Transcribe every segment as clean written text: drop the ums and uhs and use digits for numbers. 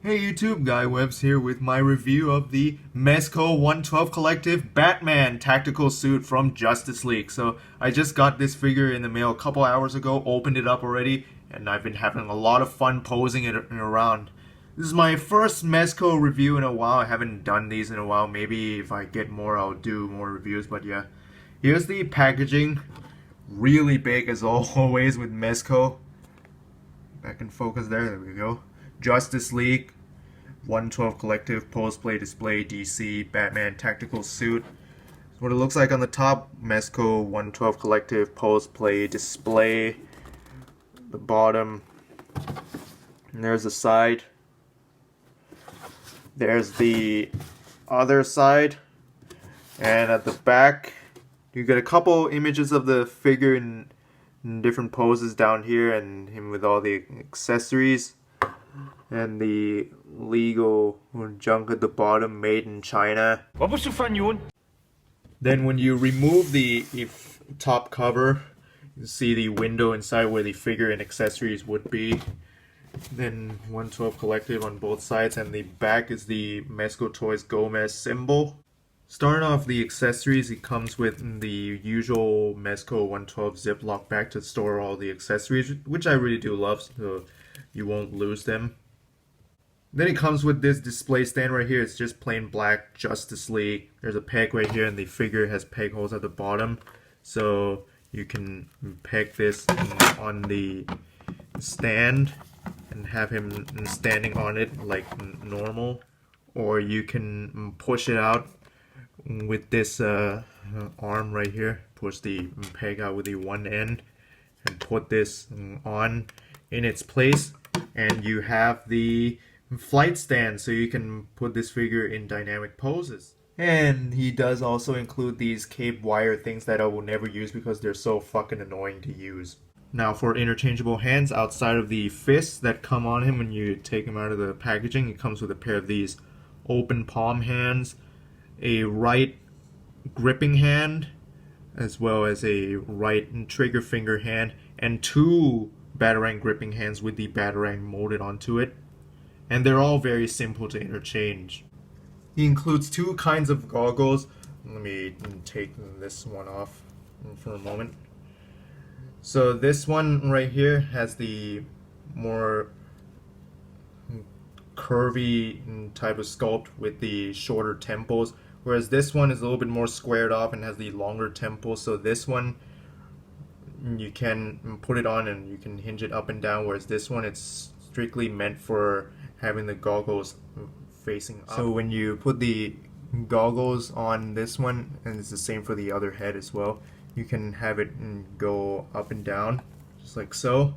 Hey YouTube, Guy Webbs here with my review of the Mezco 112 Collective Batman tactical suit from Justice League. So I just got this figure in the mail a couple hours ago, opened it up already, and I've been having a lot of fun posing it around. This is my first Mezco review in a while. I haven't done these in a while. Maybe if I get more, I'll do more reviews, but yeah. Here's the packaging. Really big as always with Mezco. Back in focus there we go. Justice League 112 Collective Pose Play Display DC Batman Tactical Suit. That's what it looks like on the top. Mezco 112 Collective Pose Play Display. The bottom. And there's the side. There's the other side. And at the back, you get a couple images of the figure in different poses down here, and him with all the accessories. And the legal junk at the bottom, made in China. Then when you remove the top cover, you see the window inside where the figure and accessories would be. Then 112 Collective on both sides, and the back is the Mezco Toys Gomez symbol. Starting off the accessories, it comes with the usual Mezco 112 Ziploc bag to store all the accessories, which I really do love, so you won't lose them. Then it comes with this display stand right here. It's just plain black Justice League. There's a peg right here, and the figure has peg holes at the bottom, so you can peg this on the stand and have him standing on it like normal, or you can push it out with this arm right here. Push the peg out with the one end and put this on in its place, and you have the flight stand, so you can put this figure in dynamic poses. And he does also include these cape wire things that I will never use because they're so fucking annoying to use. Now for interchangeable hands, outside of the fists that come on him when you take him out of the packaging, it comes with a pair of these open palm hands, a right gripping hand, as well as a right trigger finger hand, and two Batarang gripping hands with the Batarang molded onto it. And they're all very simple to interchange. He includes two kinds of goggles. Let me take this one off for a moment. So this one right here has the more curvy type of sculpt with the shorter temples, whereas this one is a little bit more squared off and has the longer temples. So this one, you can put it on and you can hinge it up and down, whereas this one, it's strictly meant for having the goggles facing up. So when you put the goggles on this one, and it's the same for the other head as well, you can have it go up and down just like so.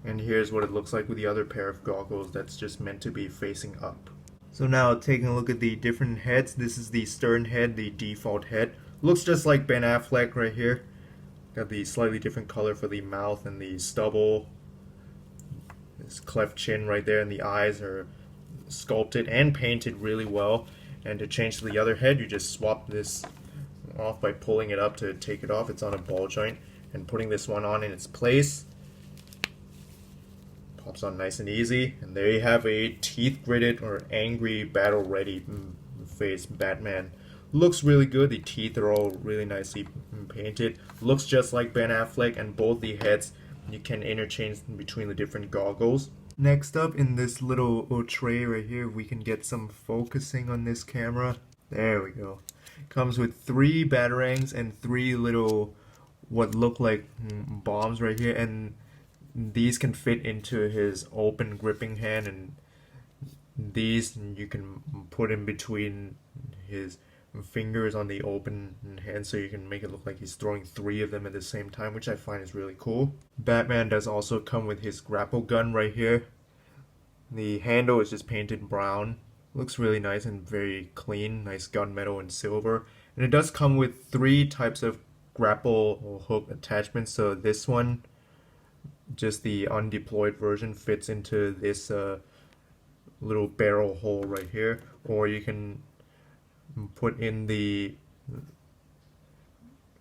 And here's what it looks like with the other pair of goggles that's just meant to be facing up. So now taking a look at the different heads, this is the stern head, the default head. Looks just like Ben Affleck right here. Got the slightly different color for the mouth and the stubble. This cleft chin right there, and the eyes are sculpted and painted really well. And to change to the other head, you just swap this off by pulling it up to take it off. It's on a ball joint, and putting this one on in its place. Pops on nice and easy, and there you have a teeth gritted or angry battle ready face Batman. Looks really good. The teeth are all really nicely painted. Looks just like Ben Affleck, and both the heads you can interchange between the different goggles. Next up, in this little tray right here, we can get some focusing on this camera. There we go. Comes with 3 Batarangs and 3 little what look like bombs right here, and these can fit into his open gripping hand, and these you can put in between his fingers on the open hand, so you can make it look like he's throwing 3 of them at the same time, which I find is really cool. Batman does also come with his grapple gun right here. The handle is just painted brown. Looks really nice and very clean. Nice gunmetal and silver. And it does come with 3 types of grapple or hook attachments. So this one, just the undeployed version, fits into this little barrel hole right here, or you can put in the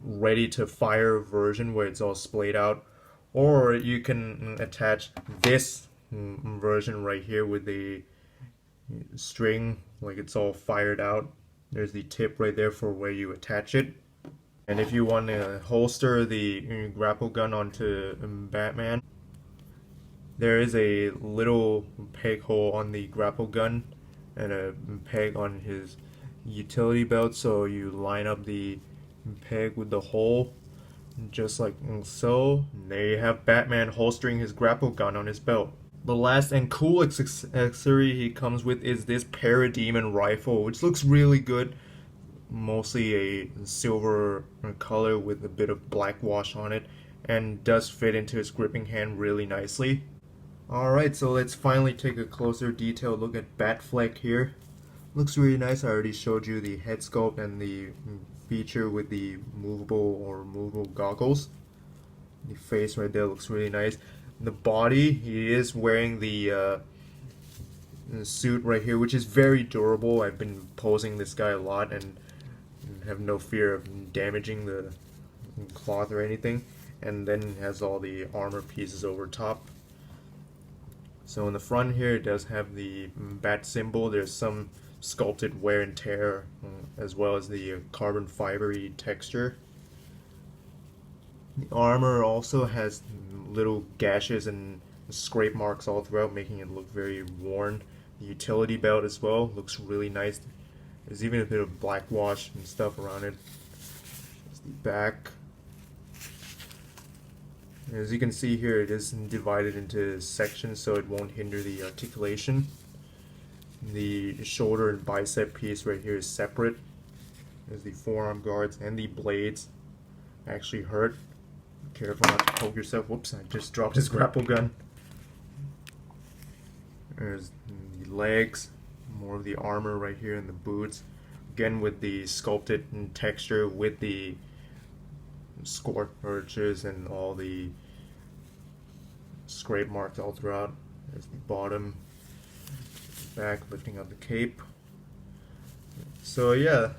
ready to fire version where it's all splayed out, or you can attach this version right here with the string, like it's all fired out. There's the tip right there for where you attach it. And if you want to holster the grapple gun onto Batman, there is a little peg hole on the grapple gun and a peg on his utility belt, so you line up the peg with the hole just like so. And there you have Batman holstering his grapple gun on his belt. The last and cool accessory he comes with is this Parademon rifle, which looks really good. Mostly a silver color with a bit of black wash on it, and does fit into his gripping hand really nicely. Alright, so let's finally take a closer detailed look at Batfleck here. Looks really nice. I already showed you the head sculpt and the feature with the movable or removable goggles. The face right there looks really nice. The body, he is wearing the suit right here, which is very durable. I've been posing this guy a lot and have no fear of damaging the cloth or anything. And then it has all the armor pieces over top. So in the front here, it does have the bat symbol. There's some sculpted wear and tear, as well as the carbon fibery texture. The armor also has little gashes and scrape marks all throughout, making it look very worn. The utility belt as well looks really nice. There's even a bit of black wash and stuff around it. There's the back. As you can see here, it is divided into sections so it won't hinder the articulation. The shoulder and bicep piece right here is separate. There's the forearm guards, and the blades actually hurt. Careful not to poke yourself. Whoops, I just dropped his grapple gun. There's the legs, more of the armor right here, and the boots. Again with the sculpted texture with the scorches and all the scrape marks all throughout. There's the bottom, back, lifting up the cape. So yeah,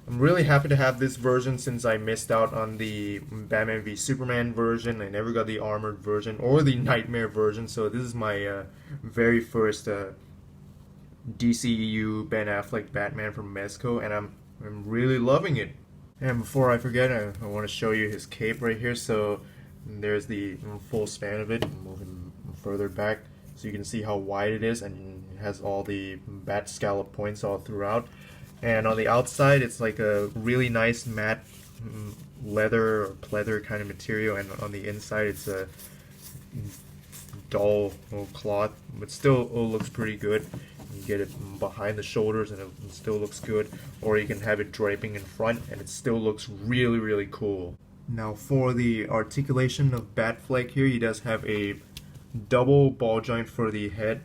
I'm really happy to have this version since I missed out on the Batman v Superman version. I never got the armored version or the Nightmare version, so this is my very first DCEU Ben Affleck Batman from Mezco, and I'm really loving it. And before I forget, I want to show you his cape right here. So there's the full span of it. Move him further back so you can see how wide it is, and it has all the bat scallop points all throughout. And on the outside, it's like a really nice matte leather or pleather kind of material, and on the inside, it's a dull cloth, but still looks pretty good. You get it behind the shoulders and it still looks good, or you can have it draping in front and it still looks really cool. Now for the articulation of Batfleck here, he does have a double ball joint for the head,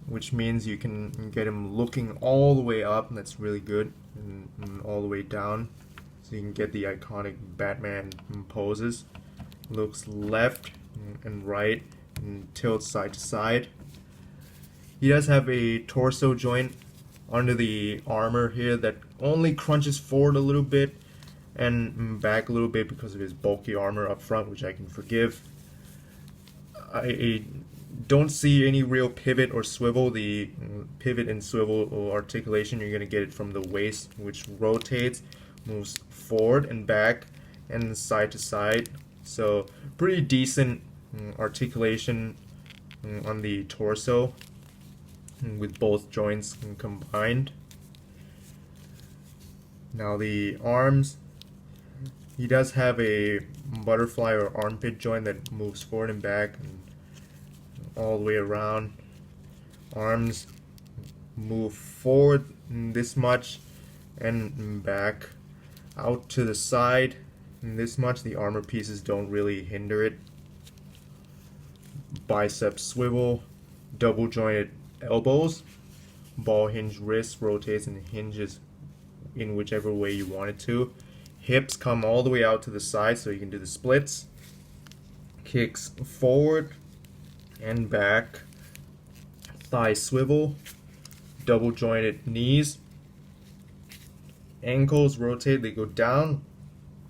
which means you can get him looking all the way up, and that's really good, and all the way down, so you can get the iconic Batman poses. Looks left and right and tilts side to side. He does have a torso joint under the armor here that only crunches forward a little bit and back a little bit because of his bulky armor up front, which I can forgive. I don't see any real pivot or swivel. The pivot and swivel articulation, you're going to get it from the waist, which rotates, moves forward and back and side to side. So pretty decent articulation on the torso with both joints combined. Now the arms, he does have a butterfly or armpit joint that moves forward and back and all the way around. Arms move forward this much and back out to the side this much. The armor pieces don't really hinder it. Bicep swivel, double jointed elbows, ball hinge wrist rotates and hinges in whichever way you want it to. Hips come all the way out to the side so you can do the splits. Kicks forward and back. Thigh swivel, double jointed knees. Ankles rotate, they go down,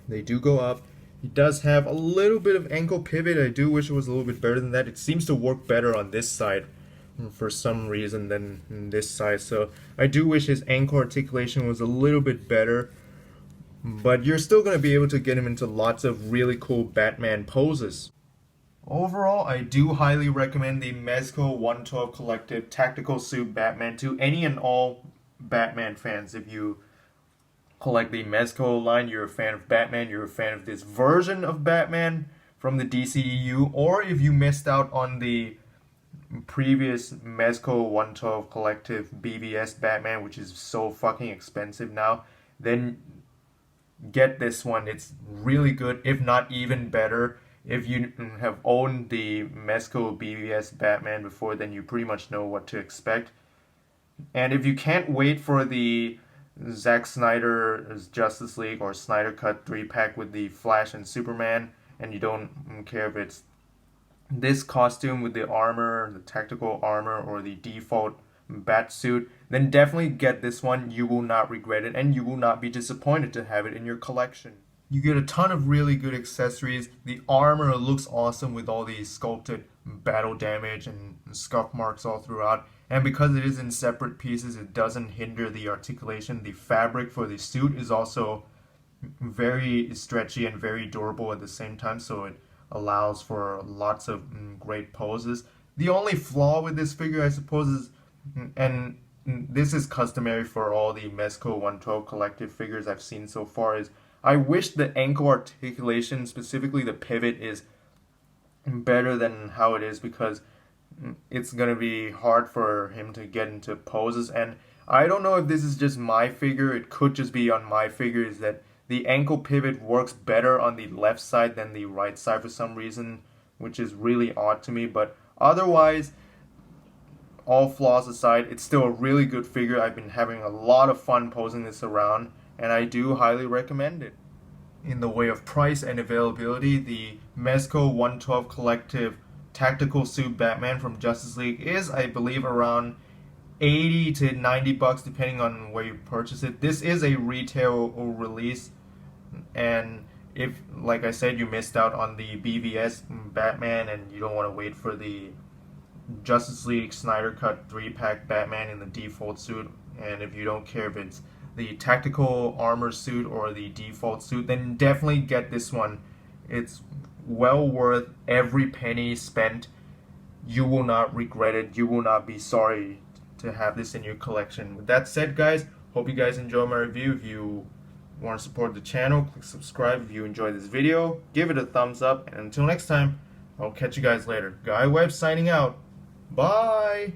they do go up. He does have a little bit of ankle pivot. I do wish it was a little bit better than that. It seems to work better on this side for some reason than this size. So I do wish his ankle articulation was a little bit better, but you're still going to be able to get him into lots of really cool Batman poses. Overall, I do highly recommend the Mezco 112 Collective Tactical Suit Batman to any and all Batman fans. If you collect the Mezco line, you're a fan of Batman, you're a fan of this version of Batman from the DCEU, or if you missed out on the previous Mezco 112 Collective BVS Batman, which is so fucking expensive now, then get this one. It's really good, if not even better. If you have owned the Mezco BVS Batman before, then you pretty much know what to expect. And if you can't wait for the Zack Snyder's Justice League or Snyder Cut 3-pack with the Flash and Superman, and you don't care if it's this costume with the armor, the tactical armor, or the default batsuit, then definitely get this one. You will not regret it, and you will not be disappointed to have it in your collection. You get a ton of really good accessories. The armor looks awesome with all these sculpted battle damage and scuff marks all throughout. And because it is in separate pieces, it doesn't hinder the articulation. The fabric for the suit is also very stretchy and very durable at the same time, so it allows for lots of great poses. The only flaw with this figure, I suppose, is, and this is customary for all the Mezco 112 Collective figures I've seen so far, is I wish the ankle articulation, specifically the pivot, is better than how it is, because it's going to be hard for him to get into poses. And I don't know if this is just my figure, it could just be on my figure, is that the ankle pivot works better on the left side than the right side for some reason, which is really odd to me. But otherwise, all flaws aside, it's still a really good figure. I've been having a lot of fun posing this around, and I do highly recommend it. In the way of price and availability, the Mezco 112 Collective Tactical Suit Batman from Justice League is, I believe, around 80 to 90 bucks depending on where you purchase it. This is a retail release, and if, like I said, you missed out on the BVS Batman and you don't want to wait for the Justice League Snyder Cut 3-pack Batman in the default suit, and if you don't care if it's the tactical armor suit or the default suit, then definitely get this one. It's well worth every penny spent. You will not regret it. You will not be sorry to have this in your collection. With that said, guys, hope you guys enjoy my review. If you want to support the channel, click subscribe. If you enjoyed this video, give it a thumbs up, and until next time, I'll catch you guys later. Guy Webb signing out. Bye!